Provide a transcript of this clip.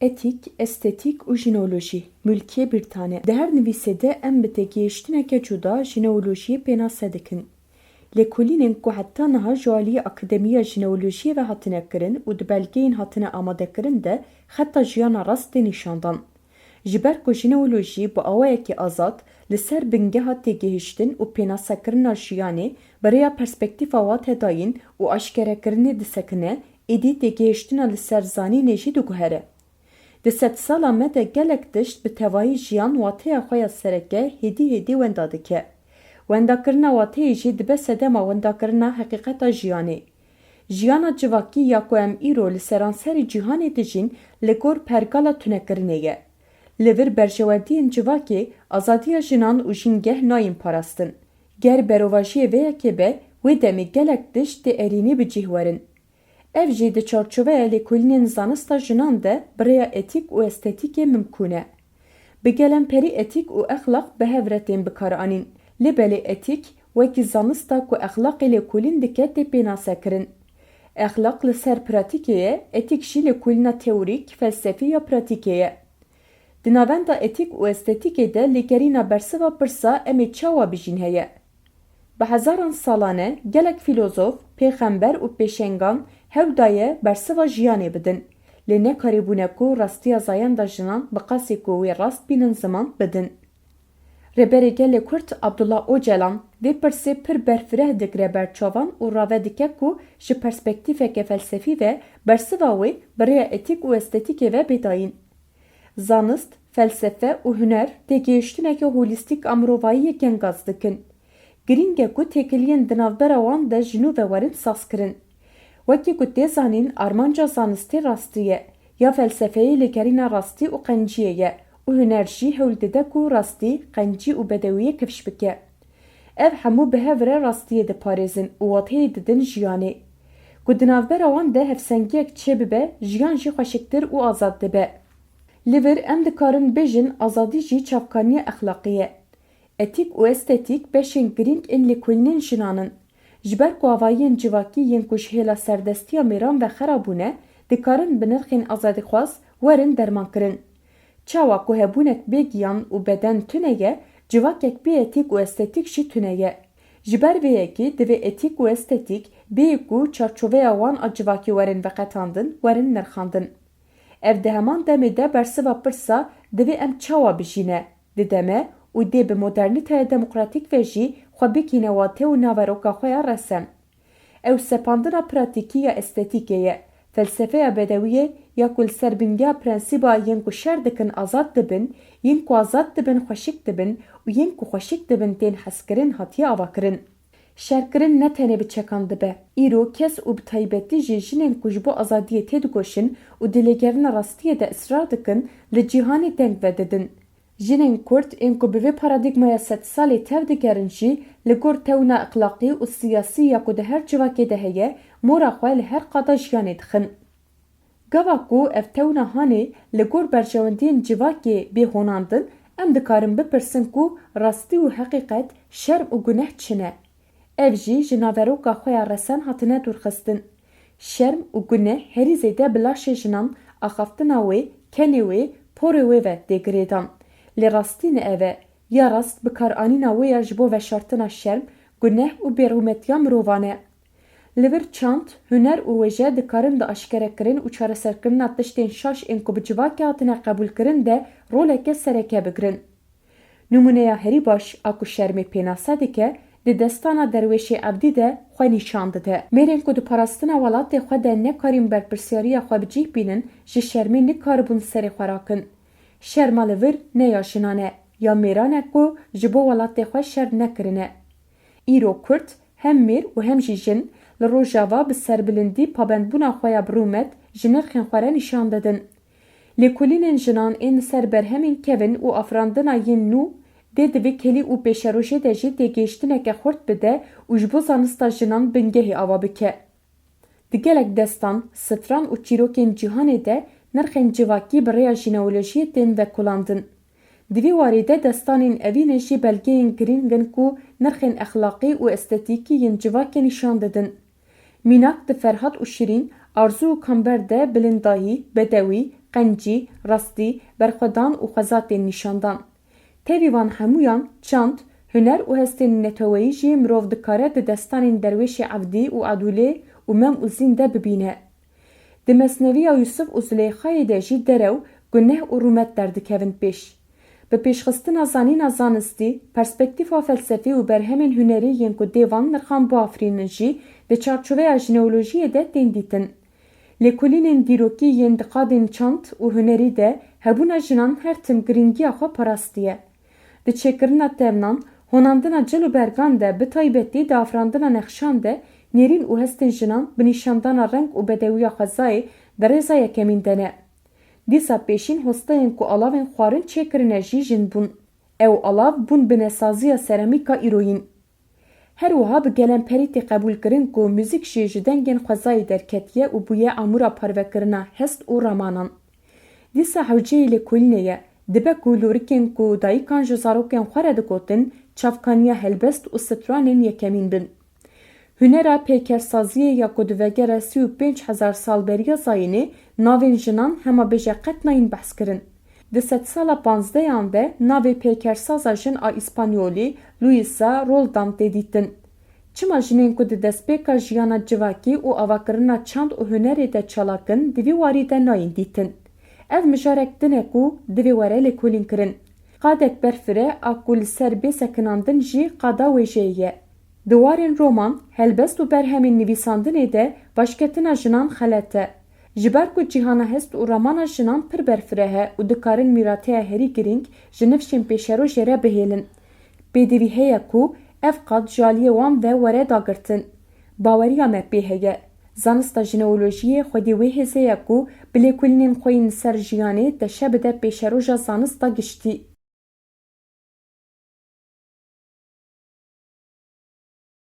Etîk, estetîk û jineolojî mülkiye bir tane. Di her nivîsê de em bi têgihiştineke cuda jineolojiyê pênase dikin. Lêkolînên ku heta niha ji aliyê akademiya jineolojiyê ve hatine kirin û di belgeyên hatine amadekirin de xeta jiyana rast tê nîşandan. Ji ber ku jineolojî bi awayekî azad li ser bingeha têgihiştin û pênasekirina jiyanê bi rêya perspektîfa wa tedayîn û aşkerekirinê disekine, êdî têgihiştina li ser zanînê jî diguhere. Di sed sala me de gelek tişt bi tevahî jiyan wateya xwe ya sereke hêdî wenda dike. Wendakirina wateyê jî dibe sedema wendakirina heqîqeta jiyanê. Jiyana civakî ya ku em îro li seranserî cîhanê dijîn li gor pergala tunekirinê ye. Li vir berjewendiyên civakê azadiya jinan û jîngeh nayên parastin. Ger berovajiyê vê yekê be, wê demê gelek tişt tê erînî bi cih werin. Ev jî di çarçoveya lêkolînên zanista jinan de bi rêya etîk û estetîkê mimkûn e. Bi gelemperî etîk û exlaq bi hev re tên bikaranîn. Lêbelê etîk wekî zanista ku exlaqê lêkolîn dike tê pênasekirin. Exlaq li ser pratîkê ye, etîk jî lêkolîna teorîk-felsefî ya pratîkê ye. Di navenda etîk û estetîkê de lêgerîna bersiva pirsa em ê çawa bijîn heye. Bi hezaran salan e gelek fîlozof, pêxember û pêşengan hew daye bersiva jiyanê bidin. Lê nekarîbûne ku rastiya zayenda jinan bi qasî ku wê rast bînin ziman bidin. Rêberê gelê Kurd Abdullah Öcalan vê pirsê pir berfireh digire berçavan û rave dike ku ji perspektîfeke felsefî ve bersiva wê bi rêya etîk û estetîkê ve bêdayîn. Zanist, felsefe û huner têgihiştineke holîstîk a mirovayiyê gengaz dikin. Girîng e ku têkiliyên di navbera wan de ji nû ve werin sazkirin. Wekî ku tê zanîn armanca zanistê rastî ye, ya felsefeyê lêkerîna rastî û qenciyê ye û huner jî hewl dide ku rastî, qencî û bedewiyê kifş bike. Ev hemû bi hev re rastiyê diparêzin û wateyê didin jiyanê. Ku di navbera wan de hevsengiyek çê bibe, jiyan jî xweşiktir û azad dibe. Li vir em dikarin bêjin azadî jî çavkanîya exlaqê ye. Etîk û estetîk beşên girîng ên lêkolînên jinanin. Ji ber ku avayiyên civakî yên ku ji hêla serdestiya mêran ve xera bûne, dikarin bi nirxên azadîxwaz werin dermankirin. Çawa ku hebûnek bêgiyan û beden tune ye, civakek bê etîk û estetîk jî tune ye. Ji ber vê yekî divê etîk û estetîk bêyî ku çarçoveya wan a civakî werin veqetandin, werin nirxandin. Ev di heman demê de bersiva pirsa divê em çawa bijîne, dideme û dê bi modernîteya demokratîk ve jî xwe bikîne watê û naveroka xwe ya resem. Ew sepandina pratîkî ya estetîkê ye, felsefeya bedewiyê ya ku li ser bingeha prensîba yên ku şer dikin azad dibin, yên ku azad dibin xweşik dibin û yên ku xweşik dibin tên hezkirin hatiye avakirin. Şerkirin ne tenê bi çekan dibe. Îro kes û bi taybetî jî jinên ku ji bo azadiyê tê dikoşin û dilêgerina rastiyê de israr dikin, li cîhanê deng vedidin. Jinên Kurd ên ku bi vê paradigmaya sed salê tev digerin jî li gor tewna exlaqî û siyasî ya ku di her civakê de heye, mora xwe li her qada jiyanê dixin. Gava ku ev tewna hanê li gor berjewendiyên civakê bê honandin, em dikarin bipirsin ku rastî û heqîqet, şerm û guneh çi ne. Ev jî ji naveroka xwe ya resen hatine dûrxistin. Şerm û guneh herî zêde bi laşê jinan, axaftina wê, kenê wê, porê wê ve tê girêdan. Lê rastî ne ev e, ya rast bikaranîna wê ya ji bo veşartina şerm, guneh û bêrûmetiya mirovan e. Li vir çand, huner û wêje dikarin di aşkerekirin û çareserkirina tiştên şaş ên ku bi civakê hatine qebûlkirin de roleke sereke bigirin. Numuneya herî baş a ku şermê pênase dike, di destana derwêşê Ebdî de xwe nîşan dide. Mêrên ku di parastina welatê xwe de nekarîn berpirsyariya xwe bi cih bînin, ji şermê nikaribûn serê xwe rakin. Şerma li vir ne ya jinan e, ya mêran e ku ji bo welatê xwe şer nekirine. Îro Kurd hem mêr û hem jî jin li rojava bi serbilindî pabendbûna xwe ya bi rûmet ji nirxên xwe re nîşan didin. Lêkolînên jinan ên li ser berhemên kevin û afirandina yên nû dê divê kelî û pêşerojê de jî têgihiştineke xurt bide û ji bo zanista jinan bingehê ava bike. Di gelek destan, stran û çîrokên cîhanê de nirxên civakî bi rêya jineolojiyê tên vekulandin. Di vê warê de destanên evînê jî belgeyên girîng in ku nirxên exlaqî û estetîkî yên civakê nîşan didin. Mînak di Ferhat û Şirîn, Arzu û Kamber de bilindayî, bedewî, qencî, rastî, berxwedan û xwezatên nîşandan. Tevî van hemûyan çand, huner û hestên neteweyî jî mirov dikare di destanên derwêşê evdî û edûlê û mem û zîn de bibîne. Di mesneviya Yusuf û Züleyxayê de jî derew, guneh û rûmet derdikevin pêş. Bi pêşxistina zanîna zanistî, perspektîfa felsefî û berhemên hunerî yên ku dêvan nirxan biafirînin jî di çarçoveya jineolojiyê de tên dîtin. Lêkolînên dîrokî yên di qadên çand û hunerî de hebûna jinan her tim girîngiya xwe parastiye. Di çêkirina tevnan, honandina cil û bergan de bi taybetî di afirandina nexşan de nêrîn û hestên jinan bi nîşandana reng û bedewiya xwezayê di rêza yekemîn de ne. Dîsa pêşîn hostayên ku alavên xwarin çêkirine jî jin bûn. Ew alav bûn bi nesaziya seramîka îroyîn. Her wiha bi gelemperî tê qebûlkirin ku müzik jî ji dengên xwezayê derketiye û bûye amûra parvekirina hest û remanan. Dîsa hewceyê lêkolînê ye, dibe ku lûrikên ku dayîkan ji zarokên xwe re digotin, çavkaniya helbest û stranên yekemîn bin. Hunera pêkersaziyê ya ku di vegera 35,000 salberiya zayînê navên jinan hema bêje qet nayîn behskirin. Di sedsala 15yan de navê pêkersaza jin a İspanyolî Luisa Roldan tê dîtin. Çima jinên ku di destpêka jiyana civakî û avakirina çand û hunerê de çalakin di vî warî de nayîn dîtin. Ev mijarek din e ku divê were lêkolîn kirin. Qadek berfire a ku li ser bê sekinandin jî qada wêjeyê ye. Di warên roman, helbest û berhemên nivîsandinê de başketina jinan xelet e. Ji ber ku cîhana hest û remana jinan pir berfire he û dikarin mîrateya herî girîng ji nifşên pêşerojê re bihêlin. Pêdivî heye ku ev qad ji aliyê wan ve were dagirtin. Baweriya me pê heye. Zanista jineolojiyê xwedî wê hêzê ye ku bi lêkolînên xwe yên li ser jiyanê de şe bide pêşeroja zanista giştî.